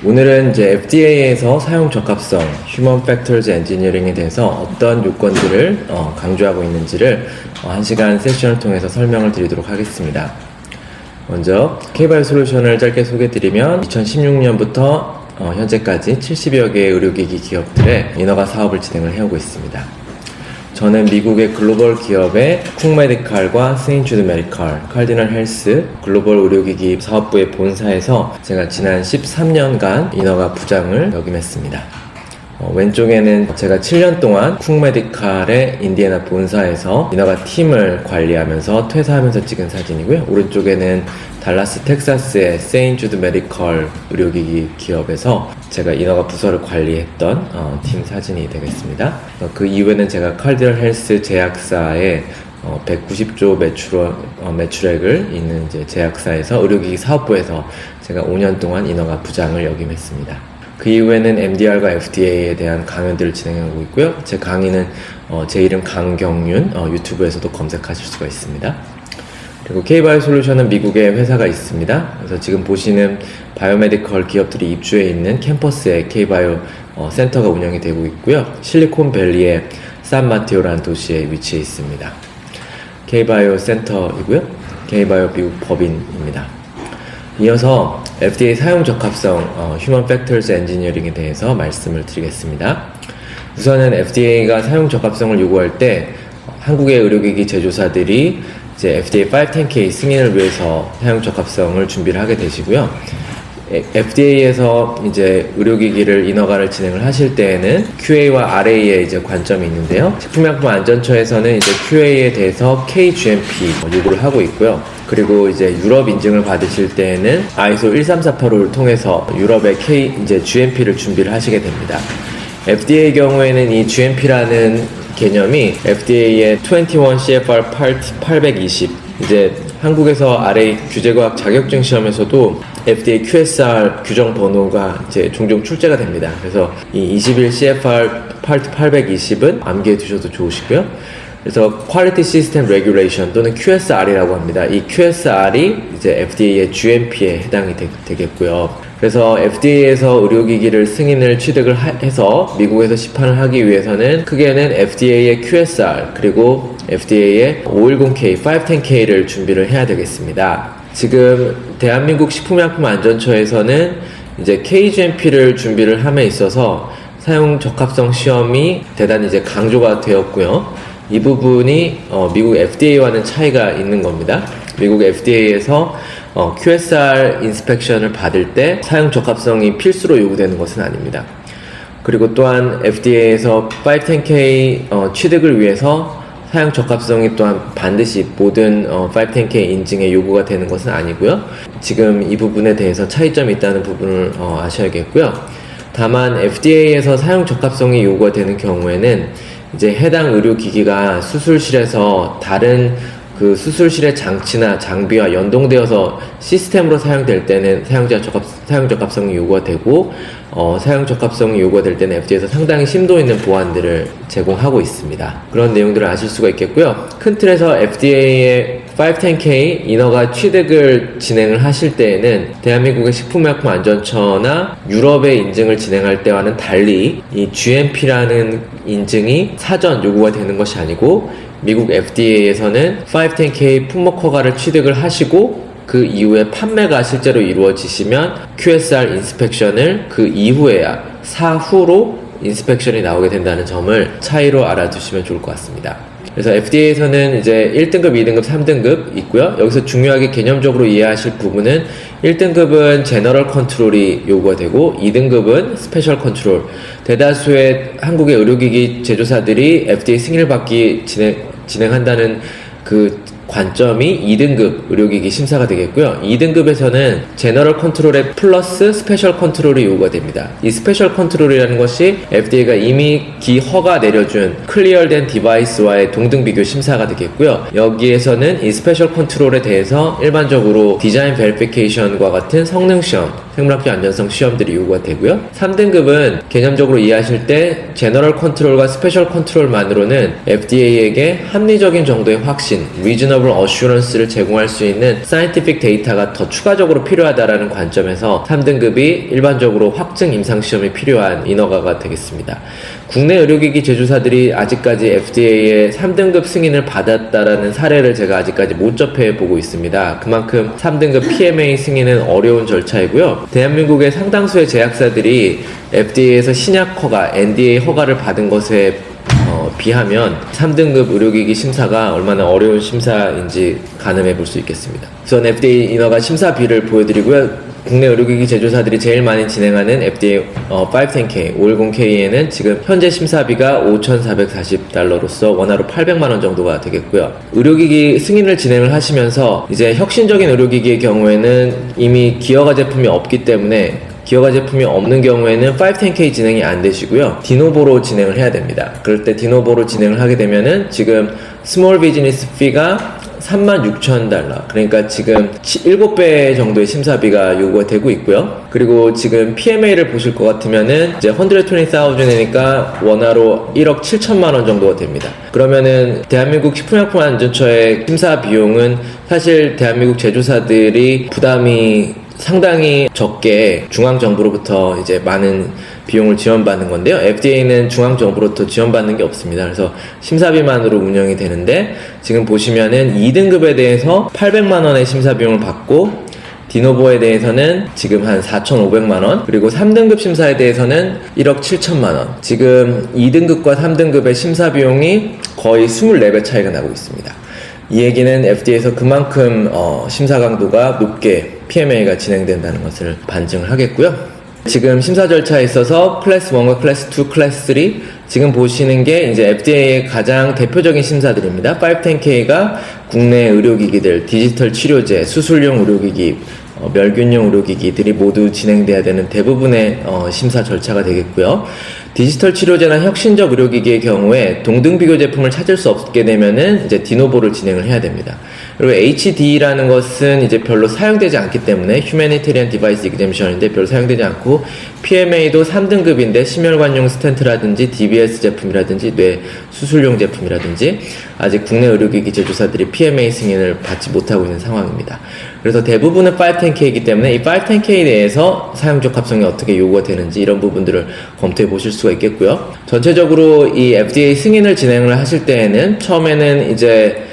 오늘은 이제 FDA에서 사용 적합성, Human Factors Engineering에 대해서 어떤 요건들을 강조하고 있는지를 1시간 세션을 통해서 설명을 드리도록 하겠습니다. 먼저 K-바이오 솔루션을 짧게 소개해드리면 2016년부터 현재까지 70여 개의 의료기기 기업들의 인허가 사업을 진행을 해오고 있습니다. 저는 미국의 글로벌 기업의 쿡 메디칼과 세인트 주드 메디칼, 카디널 헬스 글로벌 의료기기 사업부의 본사에서 제가 지난 13년간 인허가 부장을 역임했습니다. 왼쪽에는 제가 7년 동안 쿡 메디칼의 인디애나 본사에서 인허가 팀을 관리하면서 퇴사하면서 찍은 사진이고요. 오른쪽에는 달라스 텍사스의 세인트 주드 메디컬 의료기기 기업에서 제가 인허가 부서를 관리했던 팀 사진이 되겠습니다. 그 이후에는 제가 카디널 헬스 제약사의 190조 매출액을 있는 이제 제약사에서 의료기기 사업부에서 제가 5년 동안 인허가 부장을 역임했습니다. 그 이후에는 MDR과 FDA에 대한 강연들을 진행하고 있고요. 제 강의는 제 이름 강경윤 유튜브에서도 검색하실 수가 있습니다. 그리고 K-바이오 솔루션은 미국에 회사가 있습니다. 그래서 지금 보시는 바이오메디컬 기업들이 입주해 있는 캠퍼스에 K-바이오 센터가 운영이 되고 있고요. 실리콘밸리의 산마테오라는 도시에 위치해 있습니다. K-바이오 센터이고요. K-바이오 미국 법인입니다. 이어서 FDA 사용 적합성 Human Factors Engineering에 대해서 말씀을 드리겠습니다. 우선은 FDA가 사용 적합성을 요구할 때 한국의 의료기기 제조사들이 이제 FDA 510K 승인을 위해서 사용 적합성을 준비를 하게 되시고요. FDA에서 이제 의료기기를 인허가를 진행을 하실 때에는 QA와 RA의 이제 관점이 있는데요. 식품약품안전처에서는 이제 QA에 대해서 KGMP 요구를 하고 있고요. 그리고 이제 유럽 인증을 받으실 때에는 ISO 13485를 통해서 유럽의 이제 GMP를 준비를 하시게 됩니다. FDA 경우에는 이 GMP라는 개념이 FDA의 21 CFR Part 820 이제 한국에서 RA 규제과학 자격증 시험에서도 FDA QSR 규정 번호가 이제 종종 출제가 됩니다. 그래서 이 21 CFR Part 820은 암기해 두셔도 좋으시고요. 그래서 Quality System Regulation 또는 QSR이라고 합니다. 이 QSR이 이제 FDA의 GMP에 해당이 되겠고요. 그래서 FDA에서 의료기기를 승인을 취득을 해서 미국에서 시판을 하기 위해서는 크게는 FDA의 QSR 그리고 FDA의 510K, 510K를 준비를 해야 되겠습니다. 지금 대한민국 식품약품안전처에서는 이제 KGMP를 준비를 함에 있어서 사용 적합성 시험이 대단히 이제 강조가 되었고요. 이 부분이 미국 FDA와는 차이가 있는 겁니다. 미국 FDA에서 QSR 인스펙션을 받을 때 사용 적합성이 필수로 요구되는 것은 아닙니다. 그리고 또한 FDA에서 510K 취득을 위해서 사용 적합성이 또한 반드시 모든 510K 인증에 요구가 되는 것은 아니고요. 지금 이 부분에 대해서 차이점이 있다는 부분을 아셔야겠고요. 다만 FDA에서 사용 적합성이 요구가 되는 경우에는 이제 해당 의료기기가 수술실에서 다른 그 수술실의 장치나 장비와 연동되어서 시스템으로 사용될 때는 사용 적합성이 요구가 되고 사용 적합성이 요구가 될 때는 FDA에서 상당히 심도 있는 보안들을 제공하고 있습니다. 그런 내용들을 아실 수가 있겠고요. 큰 틀에서 FDA의 510K 인허가 취득을 진행을 하실 때에는 대한민국의 식품약품안전처나 유럽의 인증을 진행할 때와는 달리 이 GMP라는 인증이 사전 요구가 되는 것이 아니고 미국 FDA에서는 510K 품목 허가를 취득을 하시고 그 이후에 판매가 실제로 이루어지시면 QSR 인스펙션을 그 이후에야 사후로 인스펙션이 나오게 된다는 점을 차이로 알아두시면 좋을 것 같습니다. 그래서 FDA에서는 이제 1등급, 2등급, 3등급 있고요. 여기서 중요하게 개념적으로 이해하실 부분은 1등급은 제너럴 컨트롤이 요구가 되고 2등급은 스페셜 컨트롤. 대다수의 한국의 의료기기 제조사들이 FDA 승인을 받기 진행한다는 그 관점이 2등급 의료기기 심사가 되겠고요. 2등급에서는 제너럴 컨트롤에 플러스 스페셜 컨트롤이 요구가 됩니다. 이 스페셜 컨트롤이라는 것이 FDA가 이미 기허가 내려준 클리어된 디바이스와의 동등 비교 심사가 되겠고요. 여기에서는 이 스페셜 컨트롤에 대해서 일반적으로 디자인 베리피케이션과 같은 성능 시험, 생물학적 안전성 시험들이 요구가 되고요. 3등급은 개념적으로 이해하실 때 제너럴 컨트롤과 스페셜 컨트롤만으로는 FDA에게 합리적인 정도의 확신, reasonable assurance를 제공할 수 있는 scientific 데이터가 더 추가적으로 필요하다라는 관점에서 3등급이 일반적으로 확증 임상시험이 필요한 인허가가 되겠습니다. 국내 의료기기 제조사들이 아직까지 FDA의 3등급 승인을 받았다라는 사례를 제가 아직까지 못 접해보고 있습니다. 그만큼 3등급 PMA 승인은 어려운 절차이고요. 대한민국의 상당수의 제약사들이 FDA에서 신약 허가, NDA 허가를 받은 것에 비하면 3등급 의료기기 심사가 얼마나 어려운 심사인지 가늠해 볼 수 있겠습니다. 우선 FDA 인허가 심사비를 보여드리고요. 국내 의료기기 제조사들이 제일 많이 진행하는 FDA 510K, 510K에는 지금 현재 심사비가 $5,440로서 원화로 800만원 정도가 되겠고요. 의료기기 승인을 진행을 하시면서 이제 혁신적인 의료기기의 경우에는 이미 기허가 제품이 없기 때문에 기허가 제품이 없는 경우에는 510K 진행이 안 되시고요. 디노보로 진행을 해야 됩니다. 그럴 때 디노보로 진행을 하게 되면은 지금 스몰 비즈니스 피가 $36,000, 그러니까 지금 7배 정도의 심사비가 요구가 되고 있고요. 그리고 지금 PMA를 보실 것 같으면은 이제 120,000이니까 원화로 1억 7천만 원 정도가 됩니다. 그러면은 대한민국 식품약품안전처의 심사 비용은 사실 대한민국 제조사들이 부담이 상당히 적게 중앙정부로부터 이제 많은 비용을 지원받는 건데요. FDA는 중앙정부로부터 지원받는 게 없습니다. 그래서 심사비만으로 운영이 되는데 지금 보시면은 2등급에 대해서 800만원의 심사비용을 받고 디노보에 대해서는 지금 한 4,500만원, 그리고 3등급 심사에 대해서는 1억 7천만원. 지금 2등급과 3등급의 심사비용이 거의 24배 차이가 나고 있습니다. 이 얘기는 FDA에서 그만큼 심사 강도가 높게 PMA가 진행된다는 것을 반증을 하겠고요. 지금 심사 절차에 있어서 클래스 1과 클래스 2, 클래스 3 지금 보시는 게 이제 FDA의 가장 대표적인 심사들입니다. 510K가 국내 의료기기들, 디지털 치료제, 수술용 의료기기, 멸균용 의료기기들이 모두 진행돼야 되는 대부분의 심사 절차가 되겠고요. 디지털 치료제나 혁신적 의료기기의 경우에 동등비교 제품을 찾을 수 없게 되면은 이제 디노보를 진행을 해야 됩니다. 그리고 HD라는 것은 이제 별로 사용되지 않기 때문에 Humanitarian Device Exemption인데 별로 사용되지 않고 PMA도 3등급인데 심혈관용 스텐트라든지 DBS 제품이라든지 뇌 수술용 제품이라든지 아직 국내 의료기기 제조사들이 PMA 승인을 받지 못하고 있는 상황입니다. 그래서 대부분은 510K이기 때문에 이 510K 내에서 사용적 합성이 어떻게 요구가 되는지 이런 부분들을 검토해 보실 수가 있겠고요. 전체적으로 이 FDA 승인을 진행을 하실 때에는 처음에는 이제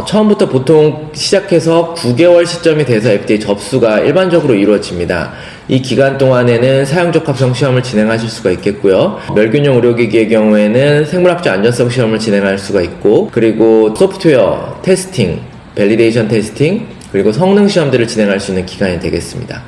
처음부터 보통 시작해서 9개월 시점이 돼서 FDA 접수가 일반적으로 이루어집니다. 이 기간 동안에는 사용적 합성 시험을 진행하실 수가 있겠고요. 멸균용 의료기기의 경우에는 생물학적 안전성 시험을 진행할 수가 있고, 그리고 소프트웨어 테스팅, 밸리데이션 테스팅, 그리고 성능 시험들을 진행할 수 있는 기간이 되겠습니다.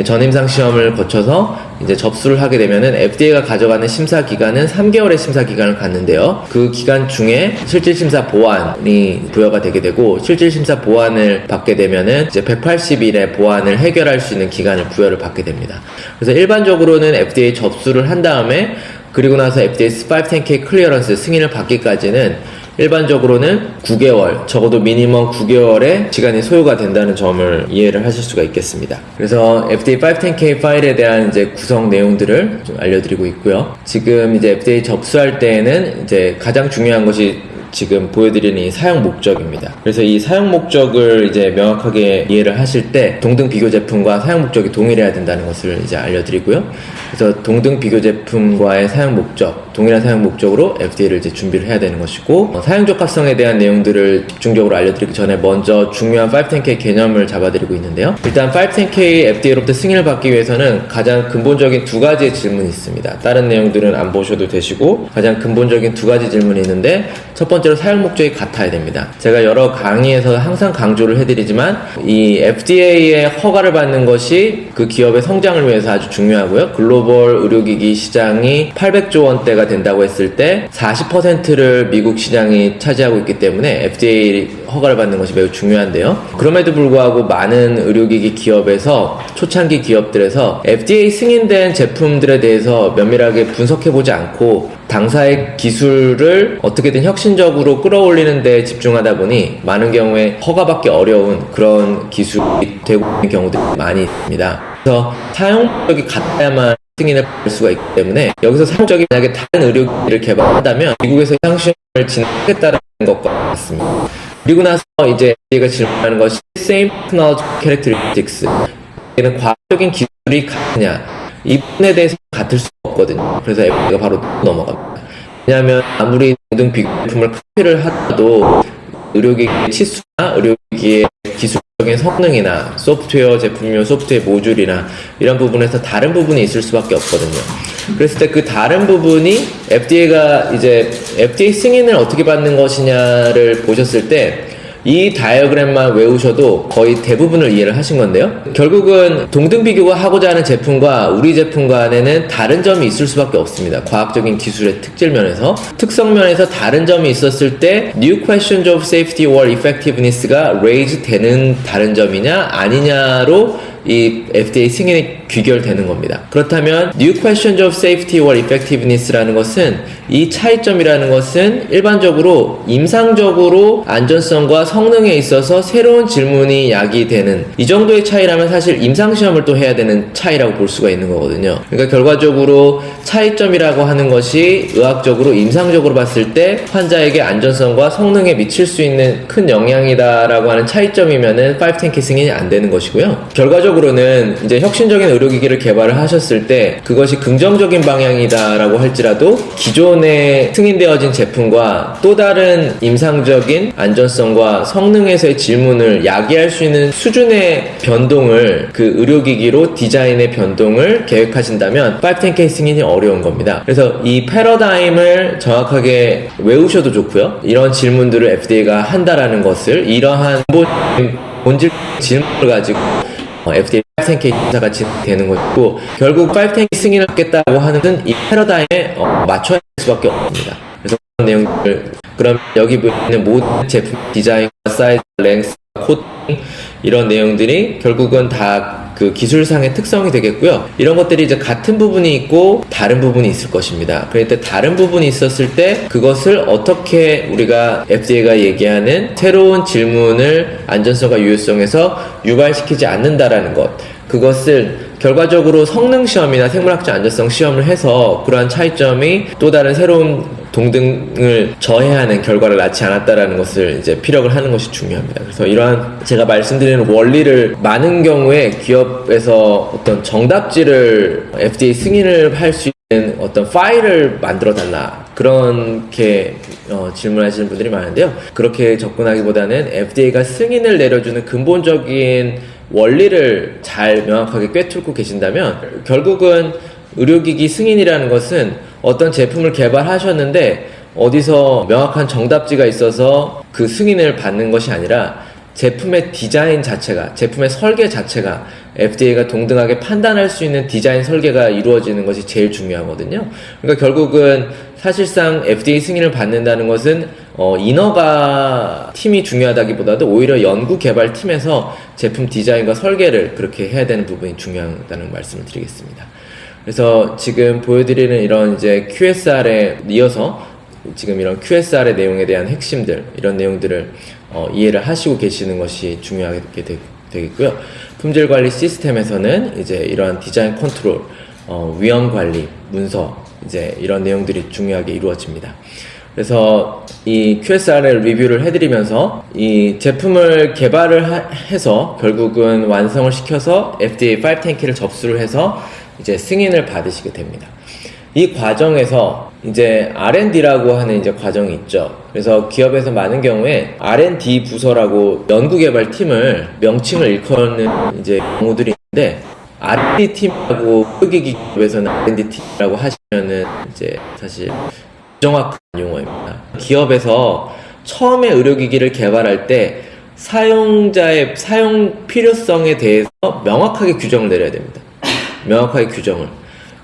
전임상 시험을 거쳐서 이제 접수를 하게 되면은 FDA가 가져가는 심사 기간은 3개월의 심사 기간을 갖는데요. 그 기간 중에 실질 심사 보완이 부여가 되게 되고, 실질 심사 보완을 받게 되면은 이제 180일의 보완을 해결할 수 있는 기간을 부여를 받게 됩니다. 그래서 일반적으로는 FDA 접수를 한 다음에 그리고 나서 FDA 510K 클리어런스 승인을 받기까지는 일반적으로는 9개월, 적어도 미니멈 9개월의 시간이 소요가 된다는 점을 이해를 하실 수가 있겠습니다. 그래서 FDA 510K 파일에 대한 이제 구성 내용들을 좀 알려드리고 있고요. 지금 이제 FDA 접수할 때에는 이제 가장 중요한 것이 지금 보여드리는 이 사용 목적입니다. 그래서 이 사용 목적을 이제 명확하게 이해를 하실 때 동등 비교 제품과 사용 목적이 동일해야 된다는 것을 이제 알려드리고요. 그래서 동등 비교 제품과의 사용 목적, 동일한 사용 목적으로 FDA를 이제 준비를 해야 되는 것이고, 사용 적합성에 대한 내용들을 집중적으로 알려드리기 전에 먼저 중요한 510K 개념을 잡아드리고 있는데요. 일단 510K FDA로부터 승인을 받기 위해서는 가장 근본적인 두 가지의 질문이 있습니다. 다른 내용들은 안 보셔도 되시고, 가장 근본적인 두 가지 질문이 있는데, 첫 번째로 사용 목적이 같아야 됩니다. 제가 여러 강의에서 항상 강조를 해드리지만 이 FDA의 허가를 받는 것이 그 기업의 성장을 위해서 아주 중요하고요. 글로벌 의료기기 시장이 800조 원대가 된다고 했을 때 40%를 미국 시장이 차지하고 있기 때문에 FDA 허가를 받는 것이 매우 중요한데요. 그럼에도 불구하고 많은 의료기기 기업에서, 초창기 기업들에서 FDA 승인된 제품들에 대해서 면밀하게 분석해보지 않고 당사의 기술을 어떻게든 혁신적으로 끌어올리는 데 집중하다 보니 많은 경우에 허가받기 어려운 그런 기술이 되고 있는 경우들이 많이 있습니다. 그래서 사용적이 같아야만 승인을 받을 수가 있기 때문에 여기서 사용적이 만약에 다른 의료기기를 개발한다면 미국에서 상시험을 진행하겠다라는 것과 같습니다. 그리고 나서 이제 FDA가 질문하는 것이 Same Technology Characteristics, 이는 과학적인 기술이 같으냐, 이 부분에 대해서 같을 수가 없거든요. 그래서 FDA가 바로 넘어갑니다. 왜냐하면 아무리 동등 비교품을 카피를 하더라도 의료기기의 치수나 의료기기의 기술적인 성능이나 소프트웨어 제품이면 소프트웨어 모듈이나 이런 부분에서 다른 부분이 있을 수밖에 없거든요. 그랬을 때 그 다른 부분이 FDA가 이제 FDA 승인을 어떻게 받는 것이냐를 보셨을 때 이 다이어그램만 외우셔도 거의 대부분을 이해를 하신 건데요. 결국은 동등 비교가 하고자 하는 제품과 우리 제품 간에는 다른 점이 있을 수밖에 없습니다. 과학적인 기술의 특질 면에서, 특성 면에서 다른 점이 있었을 때 New questions of safety or effectiveness가 raise 되는 다른 점이냐 아니냐로 이 FDA 승인이 귀결되는 겁니다. 그렇다면 New questions of safety or effectiveness라는 것은, 이 차이점이라는 것은 일반적으로 임상적으로 안전성과 성능에 있어서 새로운 질문이 야기되는 이 정도의 차이라면 사실 임상시험을 또 해야 되는 차이라고 볼 수가 있는 거거든요. 그러니까 결과적으로 차이점이라고 하는 것이 의학적으로 임상적으로 봤을 때 환자에게 안전성과 성능에 미칠 수 있는 큰 영향이다라고 하는 차이점이면은 510K 승인이 안 되는 것이고요. 결과적으로는 이제 혁신적인 의료기기를 개발을 하셨을 때 그것이 긍정적인 방향이다라고 할지라도 기존에 승인되어진 제품과 또 다른 임상적인 안전성과 성능에서의 질문을 야기할 수 있는 수준의 변동을, 그 의료기기로 디자인의 변동을 계획하신다면 510K 승인이 어려운 겁니다. 그래서 이 패러다임을 정확하게 외우셔도 좋고요. 이런 질문들을 FDA가 한다라는 것을, 이러한 본질 질문을 가지고 FDA 510K 심사가 진행되는 것이고, 결국 510K 승인을 받겠다고 하는 이 패러다임에 맞춰야 할 수밖에 없습니다. 그래서 그런 내용들, 그럼 여기 보이는 모든 제품 디자인과 사이즈, 랭스, 코팅 이런 내용들이 결국은 다 그 기술상의 특성이 되겠고요. 이런 것들이 이제 같은 부분이 있고 다른 부분이 있을 것입니다. 그럴 때 다른 부분이 있었을 때 그것을 어떻게 우리가 FDA가 얘기하는 새로운 질문을 안전성과 유효성에서 유발시키지 않는다라는 것, 그것을 결과적으로 성능 시험이나 생물학적 안전성 시험을 해서 그러한 차이점이 또 다른 새로운 동등을 저해하는 결과를 낳지 않았다라는 것을 이제 피력을 하는 것이 중요합니다. 그래서 이러한 제가 말씀드리는 원리를 많은 경우에 기업에서 어떤 정답지를 FDA 승인을 할 수 있는 어떤 파일을 만들어 달라, 그렇게 질문하시는 분들이 많은데요. 그렇게 접근하기보다는 FDA가 승인을 내려주는 근본적인 원리를 잘 명확하게 꿰뚫고 계신다면, 결국은 의료기기 승인이라는 것은 어떤 제품을 개발하셨는데 어디서 명확한 정답지가 있어서 그 승인을 받는 것이 아니라 제품의 디자인 자체가, 제품의 설계 자체가 FDA가 동등하게 판단할 수 있는 디자인 설계가 이루어지는 것이 제일 중요하거든요. 그러니까 결국은 사실상 FDA 승인을 받는다는 것은 인허가 팀이 중요하다기보다도 오히려 연구 개발 팀에서 제품 디자인과 설계를 그렇게 해야 되는 부분이 중요하다는 말씀을 드리겠습니다. 그래서 지금 보여드리는 이런 이제 QSR에 이어서 지금 이런 QSR의 내용에 대한 핵심들, 이런 내용들을 이해를 하시고 계시는 것이 중요하게 되겠고요. 품질 관리 시스템에서는 이제 이러한 디자인 컨트롤, 위험 관리, 문서, 이제 이런 내용들이 중요하게 이루어집니다. 그래서 이 QSR을 리뷰를 해드리면서 이 제품을 개발을 해서 결국은 완성을 시켜서 FDA 510K를 접수를 해서 이제 승인을 받으시게 됩니다. 이 과정에서 이제 R&D라고 하는 이제 과정이 있죠. 그래서 기업에서 많은 경우에 R&D 부서라고 연구개발 팀을 명칭을 일컫는 이제 경우들이 있는데, R&D 팀이라고 의료기기 기업에서는 R&D 팀이라고 하시면은 이제 사실 정확한 용어입니다. 기업에서 처음에 의료기기를 개발할 때 사용자의 사용 필요성에 대해서 명확하게 규정을 내려야 됩니다. 명확하게 규정을.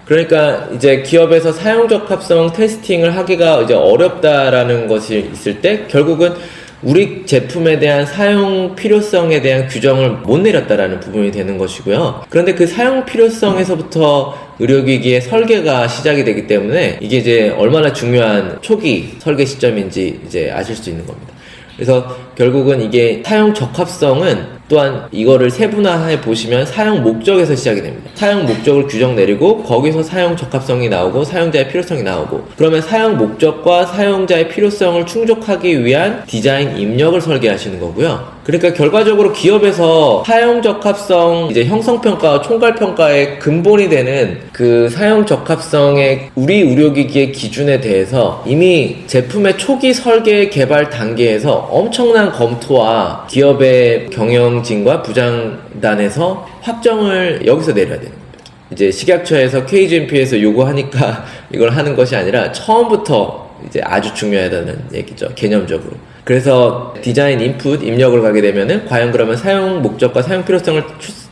그러니까 이제 기업에서 사용 적합성 테스팅을 하기가 이제 어렵다라는 것이 있을 때 결국은 우리 제품에 대한 사용 필요성에 대한 규정을 못 내렸다라는 부분이 되는 것이고요. 그런데 그 사용 필요성에서부터 의료기기의 설계가 시작이 되기 때문에 이게 이제 얼마나 중요한 초기 설계 시점인지 이제 아실 수 있는 겁니다. 그래서 결국은 이게 사용 적합성은 또한 이거를 세분화해 보시면 사용 목적에서 시작이 됩니다. 사용 목적을 규정 내리고 거기서 사용 적합성이 나오고 사용자의 필요성이 나오고, 그러면 사용 목적과 사용자의 필요성을 충족하기 위한 디자인 입력을 설계하시는 거고요. 그러니까 결과적으로 기업에서 사용 적합성 이제 형성평가와 총괄평가의 근본이 되는 그 사용 적합성의 우리 의료기기의 기준에 대해서 이미 제품의 초기 설계 개발 단계에서 엄청난 검토와 기업의 경영진과 부장단에서 확정을 여기서 내려야 되는 겁니다. 이제 식약처에서 KGMP에서 요구하니까 이걸 하는 것이 아니라 처음부터 이제 아주 중요하다는 얘기죠, 개념적으로. 그래서 디자인 인풋 입력을 가게 되면은 과연 그러면 사용 목적과 사용 필요성을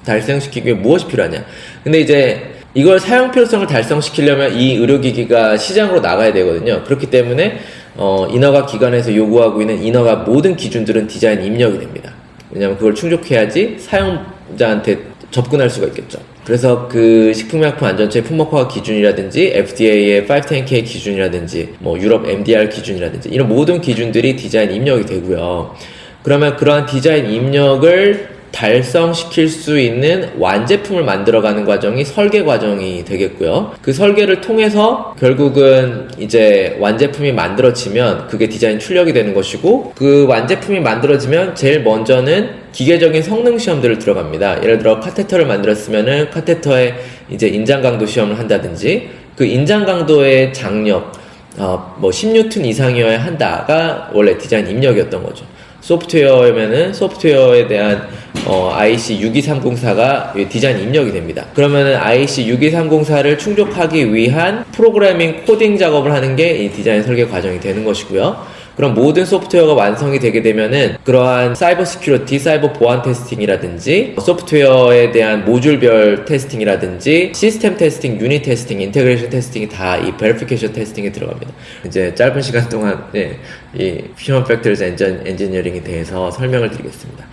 달성시키기 위해 무엇이 필요하냐. 근데 이제 이걸 사용 필요성을 달성시키려면 이 의료기기가 시장으로 나가야 되거든요. 그렇기 때문에 인허가 기관에서 요구하고 있는 인허가 모든 기준들은 디자인 입력이 됩니다. 왜냐하면 그걸 충족해야지 사용자한테 접근할 수가 있겠죠. 그래서 그 식품의약품안전처의 품목허가 기준이라든지 FDA의 510K 기준이라든지 뭐 유럽 MDR 기준이라든지 이런 모든 기준들이 디자인 입력이 되고요. 그러면 그러한 디자인 입력을 달성시킬 수 있는 완제품을 만들어가는 과정이 설계 과정이 되겠고요. 그 설계를 통해서 결국은 이제 완제품이 만들어지면 그게 디자인 출력이 되는 것이고, 그 완제품이 만들어지면 제일 먼저는 기계적인 성능 시험들을 들어갑니다. 예를 들어 카테터를 만들었으면은 카테터의 이제 인장 강도 시험을 한다든지, 그 인장 강도의 장력 뭐 10N 이상이어야 한다가 원래 디자인 입력이었던 거죠. 소프트웨어면은 소프트웨어에 대한 IC62304가 디자인 입력이 됩니다. 그러면은 IC62304를 충족하기 위한 프로그래밍 코딩 작업을 하는 게 이 디자인 설계 과정이 되는 것이고요. 그럼 모든 소프트웨어가 완성이 되게 되면은 그러한 사이버 시큐리티, 사이버 보안 테스팅이라든지 소프트웨어에 대한 모듈별 테스팅이라든지 시스템 테스팅, 유닛 테스팅, 인테그레이션 테스팅이 다 이 베리피케이션 테스팅에 들어갑니다. 이제 짧은 시간 동안 이 휴먼 팩터즈 엔지니어링에 대해서 설명을 드리겠습니다.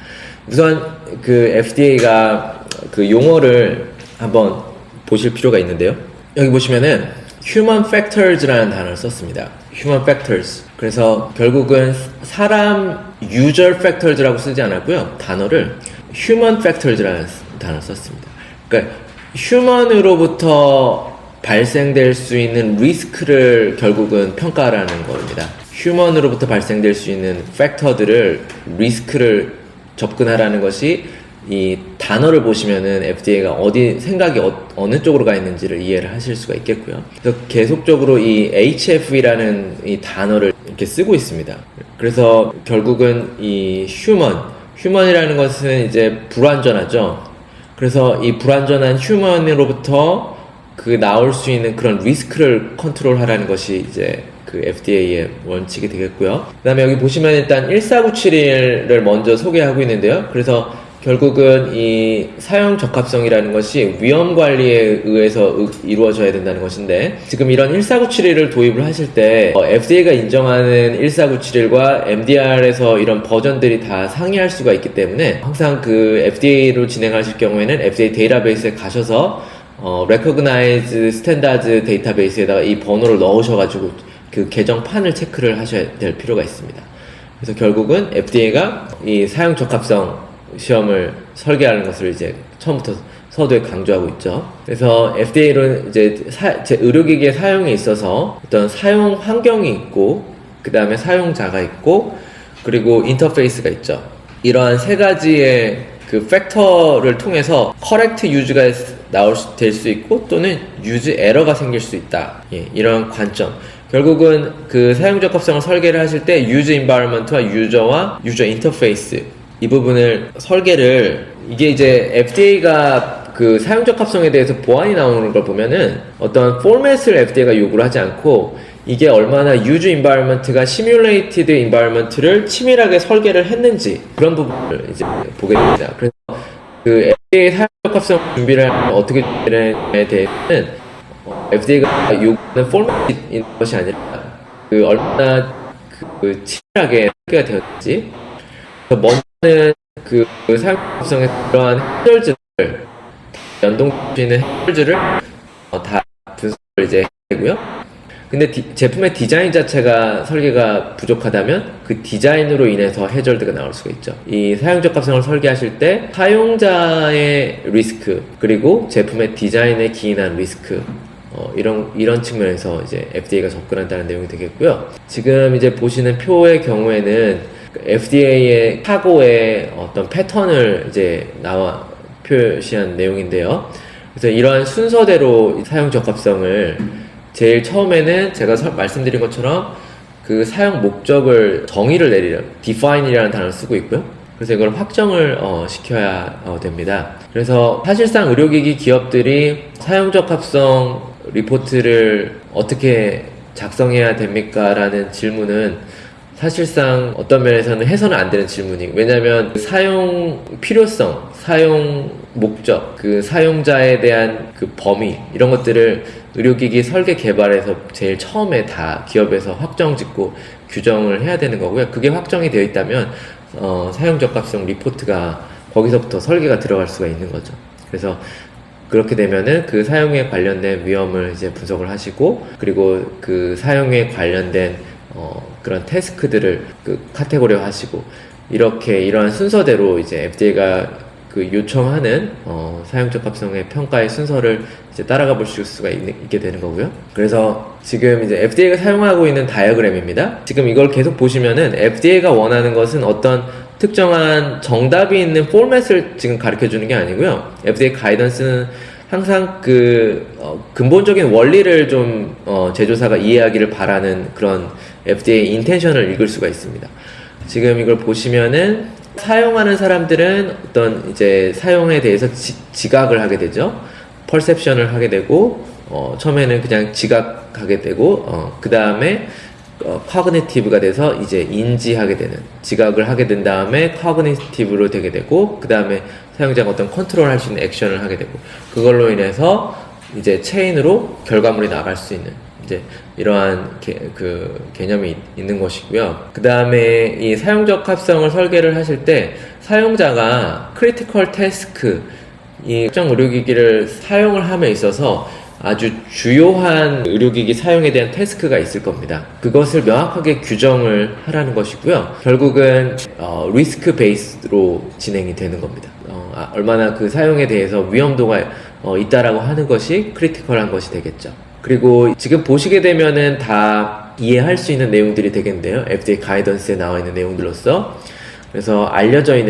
우선 그 FDA가 그 용어를 한번 보실 필요가 있는데요. 여기 보시면은 human factors라는 단어를 썼습니다. human factors. 그래서 결국은 사람 user factors라고 쓰지 않았고요. 단어를 human factors라는 단어를 썼습니다. 그러니까 human으로부터 발생될 수 있는 리스크를 결국은 평가하라는 겁니다. human으로부터 발생될 수 있는 팩터들을 리스크를 접근하라는 것이 이 단어를 보시면은 FDA가 어디 생각이 어느 쪽으로 가 있는지를 이해를 하실 수가 있겠고요. 그래서 계속적으로 이 HF이라는 이 단어를 이렇게 쓰고 있습니다. 그래서 결국은 이 휴먼이라는 것은 이제 불완전하죠. 그래서 이 불완전한 휴먼으로부터 그 나올 수 있는 그런 리스크를 컨트롤하라는 것이 이제 그 FDA의 원칙이 되겠고요. 그 다음에 여기 보시면 일단 14971을 먼저 소개하고 있는데요. 그래서 결국은 이 사용 적합성이라는 것이 위험 관리에 의해서 이루어져야 된다는 것인데, 지금 이런 14971을 도입을 하실 때 FDA가 인정하는 14971과 MDR에서 이런 버전들이 다 상이할 수가 있기 때문에 항상 그 FDA로 진행하실 경우에는 FDA 데이터베이스에 가셔서 Recognized Standards 데이터베이스에다가 이 번호를 넣으셔가지고 그 개정판을 체크를 하셔야 될 필요가 있습니다. 그래서 결국은 FDA가 이 사용 적합성 시험을 설계하는 것을 이제 처음부터 서두에 강조하고 있죠. 그래서 FDA로 이제 제 의료기기의 사용에 있어서 어떤 사용 환경이 있고, 그 다음에 사용자가 있고, 그리고 인터페이스가 있죠. 이러한 세 가지의 그 팩터를 통해서 커렉트 유즈가 될 수 있고, 또는 유즈 에러가 생길 수 있다. 이런 관점. 결국은 그 사용 적합성을 설계를 하실 때 유저 인바이러먼트와 유저와 유저 인터페이스, 이 부분을 설계를, 이게 이제 FDA가 그 사용 적합성에 대해서 보안이 나오는 걸 보면은 어떤 포맷을 FDA가 요구를 하지 않고, 이게 얼마나 유저 인바이러먼트가 시뮬레이티드 인바이러먼트를 치밀하게 설계를 했는지, 그런 부분을 이제 보게 됩니다. 그래서 그 FDA 사용 적합성 준비를 어떻게 준비하는지에 대해서는 FDA가 요구하는 포맷인 것이 아니라 그 얼마나 그 치밀하게 설계가 되었는지, 먼저는 그 사용 적합성의 그러한 해결들을 연동시키는 해결들을 다 분석을 이제 하고요. 근데 제품의 디자인 자체가 설계가 부족하다면 그 디자인으로 인해서 해저드가 나올 수가 있죠. 이 사용 적합성을 설계하실 때 사용자의 리스크 그리고 제품의 디자인에 기인한 리스크 이런 측면에서 이제 FDA가 접근한다는 내용이 되겠고요. 지금 이제 보시는 표의 경우에는 FDA의 사고의 어떤 패턴을 이제 표시한 내용인데요. 그래서 이러한 순서대로 사용 적합성을 제일 처음에는 제가 말씀드린 것처럼 그 사용 목적을 정의를 내리려 define이라는 단어를 쓰고 있고요. 그래서 이걸 확정을 시켜야 됩니다. 그래서 사실상 의료기기 기업들이 사용 적합성 리포트를 어떻게 작성해야 됩니까? 라는 질문은 사실상 어떤 면에서는 해서는 안 되는 질문이, 왜냐하면 사용 필요성, 사용 목적, 그 사용자에 대한 그 범위 이런 것들을 의료기기 설계 개발에서 제일 처음에 다 기업에서 확정 짓고 규정을 해야 되는 거고요. 그게 확정이 되어 있다면 사용 적합성 리포트가 거기서부터 설계가 들어갈 수가 있는 거죠. 그래서 그렇게 되면은 그 사용에 관련된 위험을 이제 분석을 하시고, 그리고 그 사용에 관련된 그런 태스크들을 그 카테고리화 하시고, 이러한 순서대로 이제 FDA가 그 요청하는 사용 적합성의 평가의 순서를 이제 따라가 볼 수가 있게 되는 거고요. 그래서 지금 이제 FDA가 사용하고 있는 다이어그램입니다. 지금 이걸 계속 보시면은 FDA가 원하는 것은 어떤 특정한 정답이 있는 포맷을 지금 가르쳐 주는 게 아니고요. FDA 가이던스는 항상 근본적인 원리를 좀 제조사가 이해하기를 바라는 그런 FDA 인텐션을 읽을 수가 있습니다. 지금 이걸 보시면은 사용하는 사람들은 어떤 이제 사용에 대해서 지각을 하게 되죠. 퍼셉션을 하게 되고, 처음에는 그냥 지각하게 되고, 그 다음에 cognitive가 돼서 이제 인지하게 되는, 지각을 하게 된 다음에 cognitive로 되게 되고, 그 다음에 사용자가 어떤 컨트롤 할 수 있는 액션을 하게 되고, 그걸로 인해서 이제 체인으로 결과물이 나갈 수 있는 이제 이러한 개념이 있는 것이고요. 그 다음에 이 사용적 합성을 설계를 하실 때 사용자가 크리티컬 태스크, 이 특정 의료기기를 사용을 함에 있어서 아주 주요한 의료기기 사용에 대한 태스크가 있을 겁니다. 그것을 명확하게 규정을 하라는 것이고요. 결국은 리스크 베이스로 진행이 되는 겁니다. 얼마나 그 사용에 대해서 위험도가 있다라고 하는 것이 크리티컬한 것이 되겠죠. 그리고 지금 보시게 되면은 다 이해할 수 있는 내용들이 되겠는데요. FDA 가이던스에 나와 있는 내용들로서. 그래서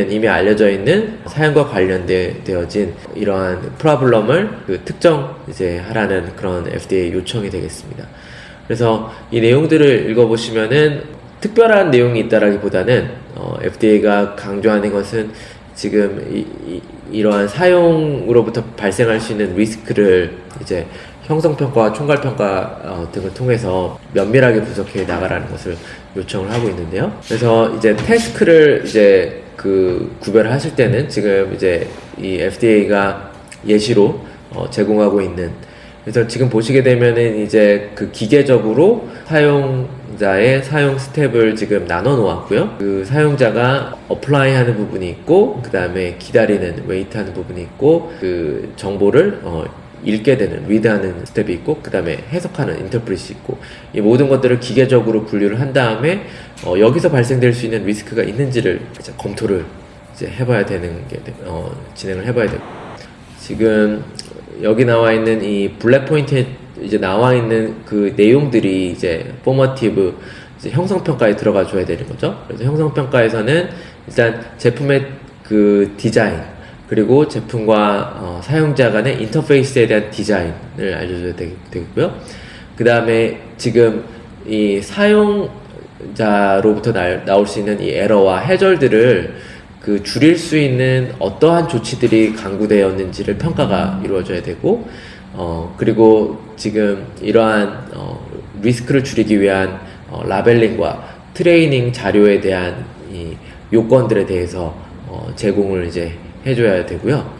이미 알려져 있는 사용과 관련되어진 이러한 프로블럼을 특정 이제 하라는 그런 FDA 요청이 되겠습니다. 그래서 이 내용들을 읽어보시면은 특별한 내용이 있다라기보다는 FDA가 강조하는 것은 지금 이러한 사용으로부터 발생할 수 있는 리스크를 이제 형성평가와 총괄평가 등을 통해서 면밀하게 분석해 나가라는 것을 요청을 하고 있는데요. 그래서 이제 태스크를 이제 구별을 하실 때는 지금 이제 이 FDA가 예시로 제공하고 있는, 그래서 지금 보시게 되면은 이제 기계적으로 사용자의 사용 스텝을 지금 나눠 놓았고요. 그 사용자가 어플라이 하는 부분이 있고, 그 다음에 기다리는, 웨이트 하는 부분이 있고, 그 정보를 읽게 되는, 리드하는 스텝이 있고, 그 다음에 해석하는 인터프릿이 있고, 이 모든 것들을 기계적으로 분류를 한 다음에 여기서 발생될 수 있는 리스크가 있는지를 이제 검토를 이제 해봐야 되는 게 진행을 해봐야 되고, 지금 여기 나와 있는 이 블랙 포인트에 이제 나와 있는 그 내용들이 이제 포머티브 이제 형성평가에 들어가 줘야 되는 거죠. 그래서 형성평가에서는 일단 제품의 디자인, 그리고 제품과 사용자 간의 인터페이스에 대한 디자인을 알려줘야 되겠고요. 그 다음에 지금 이 사용자로부터 나올 수 있는 이 에러와 해절들을 줄일 수 있는 어떠한 조치들이 강구되었는지를 평가가 이루어져야 되고, 그리고 지금 이러한 리스크를 줄이기 위한 라벨링과 트레이닝 자료에 대한 이 요건들에 대해서 제공을 이제 해줘야 되고요.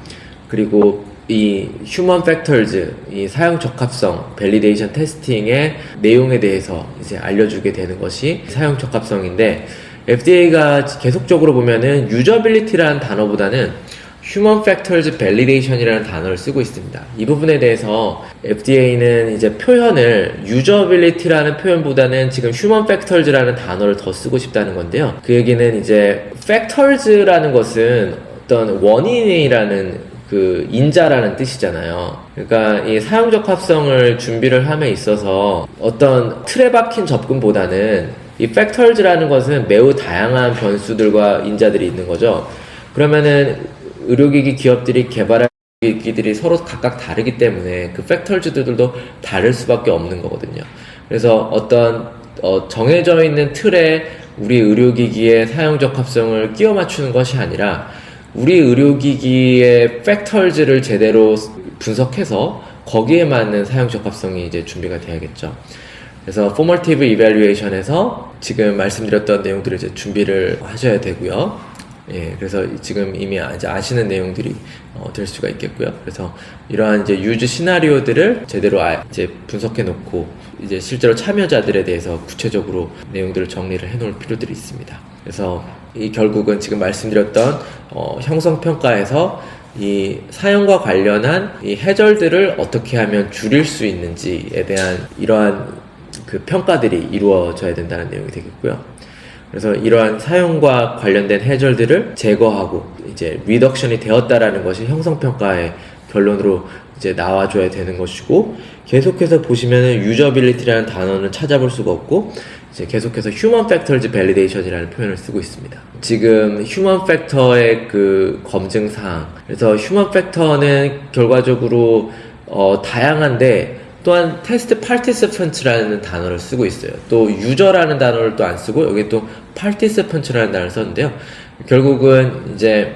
그리고 이 휴먼 팩터즈, 이 사용 적합성 밸리데이션 테스팅의 내용에 대해서 이제 알려주게 되는 것이 사용 적합성인데, FDA가 계속적으로 보면은 유저빌리티라는 단어보다는 Human Factors Validation이라는 단어를 쓰고 있습니다. 이 부분에 대해서 FDA는 이제 표현을 Usability라는 표현보다는 지금 Human Factors라는 단어를 더 쓰고 싶다는 건데요. 그 얘기는 이제 Factors라는 것은 어떤 원인이라는 그 인자라는 뜻이잖아요. 그러니까 이 사용적 합성을 준비를 함에 있어서 어떤 틀에 박힌 접근보다는 이 Factors라는 것은 매우 다양한 변수들과 인자들이 있는 거죠. 그러면은 의료기기 기업들이 개발한 기기들이 서로 각각 다르기 때문에 그 팩터즈들도 다를 수밖에 없는 거거든요. 그래서 어떤 정해져 있는 틀에 우리 의료기기의 사용적 합성을 끼워 맞추는 것이 아니라 우리 의료기기의 팩터즈를 제대로 분석해서 거기에 맞는 사용적 합성이 이제 준비가 돼야겠죠. 그래서 Formative Evaluation에서 지금 말씀드렸던 내용들을 이제 준비를 하셔야 되고요. 예, 그래서 지금 이미 이제 아시는 내용들이 될 수가 있겠고요. 그래서 이러한 이제 유즈 시나리오들을 제대로 이제 분석해 놓고 이제 실제로 참여자들에 대해서 구체적으로 내용들을 정리를 해 놓을 필요들이 있습니다. 그래서 이 결국은 지금 말씀드렸던 형성 평가에서 이 사용과 관련한 이 해결들을 어떻게 하면 줄일 수 있는지에 대한 이러한 그 평가들이 이루어져야 된다는 내용이 되겠고요. 그래서 이러한 사용과 관련된 해결들을 제거하고 이제 리덕션이 되었다라는 것이 형성평가의 결론으로 이제 나와줘야 되는 것이고, 계속해서 보시면은 유저빌리티라는 단어는 찾아볼 수가 없고 이제 계속해서 휴먼 팩터즈 밸리데이션이라는 표현을 쓰고 있습니다. 지금 휴먼 팩터의 그 검증 사항, 그래서 휴먼 팩터는 결과적으로 다양한데 또한 테스트 파티시펀트라는 단어를 쓰고 있어요. 또 유저라는 단어를 또 안 쓰고 여기 또 파티시펀트라는 단어를 썼는데요. 결국은 이제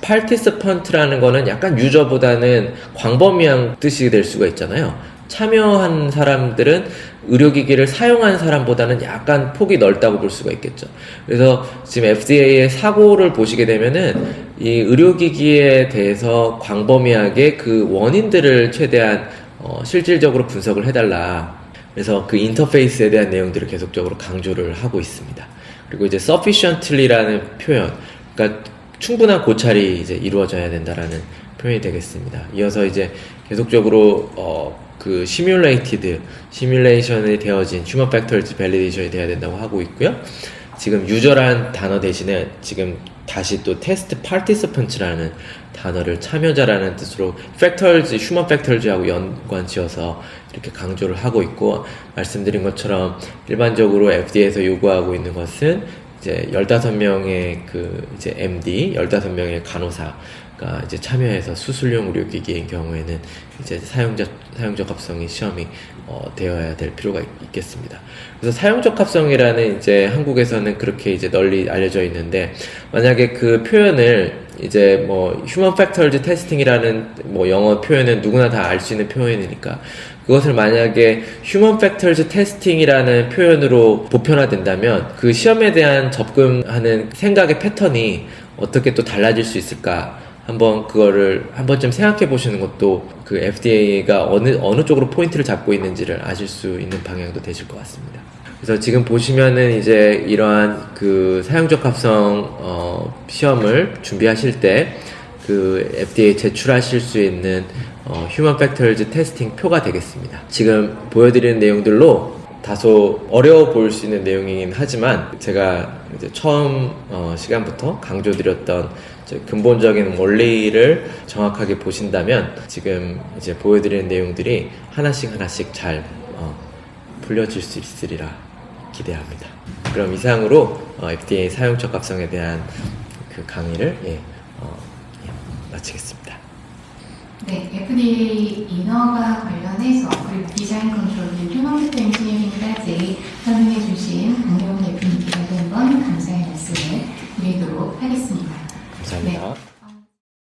파티시펀트라는 거는 약간 유저보다는 광범위한 뜻이 될 수가 있잖아요. 참여한 사람들은 의료기기를 사용한 사람보다는 약간 폭이 넓다고 볼 수가 있겠죠. 그래서 지금 FDA의 사고를 보시게 되면은 이 의료기기에 대해서 광범위하게 그 원인들을 최대한 실질적으로 분석을 해달라. 그래서 그 인터페이스에 대한 내용들을 계속적으로 강조를 하고 있습니다. 그리고 이제 sufficiently라는 표현, 그러니까 충분한 고찰이 이제 이루어져야 된다라는 표현이 되겠습니다. 이어서 이제 계속적으로 그 시뮬레이션이 되어진 휴먼 팩터즈 밸리데이션이 돼야 된다고 하고 있고요. 지금 유저라는 단어 대신에 지금 다시 또 테스트 파티시펀트라는 단어를 참여자라는 뜻으로 팩터즈, 휴먼 팩터즈하고 연관 지어서 이렇게 강조를 하고 있고, 말씀드린 것처럼 일반적으로 FDA에서 요구하고 있는 것은 이제 15명의 그 이제 MD, 15명의 간호사가 이제 참여해서 수술용 의료기기인 경우에는 이제 사용적 합성이 시험이 되어야 될 필요가 있겠습니다. 그래서 사용적 합성이라는 이제 한국에서는 그렇게 이제 널리 알려져 있는데, 만약에 그 표현을 이제 뭐 human factors testing이라는 뭐 영어 표현은 누구나 다 알 수 있는 표현이니까 그것을 만약에 human factors testing이라는 표현으로 보편화된다면 그 시험에 대한 접근하는 생각의 패턴이 어떻게 또 달라질 수 있을까, 한번 그거를 한 번쯤 생각해 보시는 것도 그 FDA가 어느 쪽으로 포인트를 잡고 있는지를 아실 수 있는 방향도 되실 것 같습니다. 그래서 지금 보시면은 이제 이러한 그 사용적 합성 시험을 준비하실 때 그 FDA 제출하실 수 있는 휴먼 팩터즈 테스팅 표가 되겠습니다. 지금 보여드리는 내용들로 다소 어려워 보일 수 있는 내용이긴 하지만 제가 이제 처음 시간부터 강조드렸던 근본적인 원리를 정확하게 보신다면 지금 이제 보여드리는 내용들이 하나씩 하나씩 잘 풀려질 수 있으리라 기대합니다. 그럼 이상으로 FDA 사용적 합성에 대한 그 강의를 마치겠습니다. 네, FDA 인허가 관련해서 그리고 디자인 컨트롤 및 휴먼 팩터 엔지니어링까지 설명해 주신 강병훈 대표님께 다시 한번 감사의 말씀을 드리도록 하겠습니다. 감사합니다. 네.